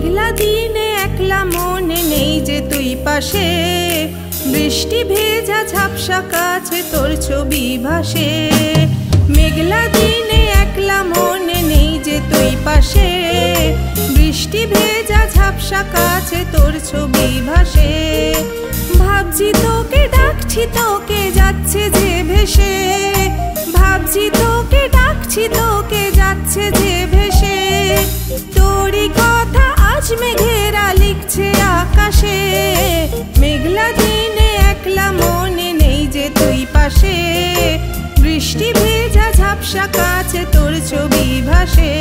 মেঘলা দিনে একলা মনে নেই যে তুই পাশে, বৃষ্টি ভেজা ঝাপসা কাছে তোর ছবি ভাসে। মেঘলা দিনে একলা মনে নেই যে তুই পাশে, বৃষ্টি ভেজা ঝাপসা কাছে তোর ছবি ভাসে। ভাবছি তোকে ডাকছি তোকে যাচ্ছে যে ভেসে, ভাবছি তোকে ডাকছি তোকে যাচ্ছে যে ভেসে। তোরই কথা আজ মেঘেরা লিখছে আকাশে, মেঘলা দিনে একলা মনে নেই যে তুই পাশে, বৃষ্টি ভেজা ঝাপসা কাছে তোর ছবি ভাসে।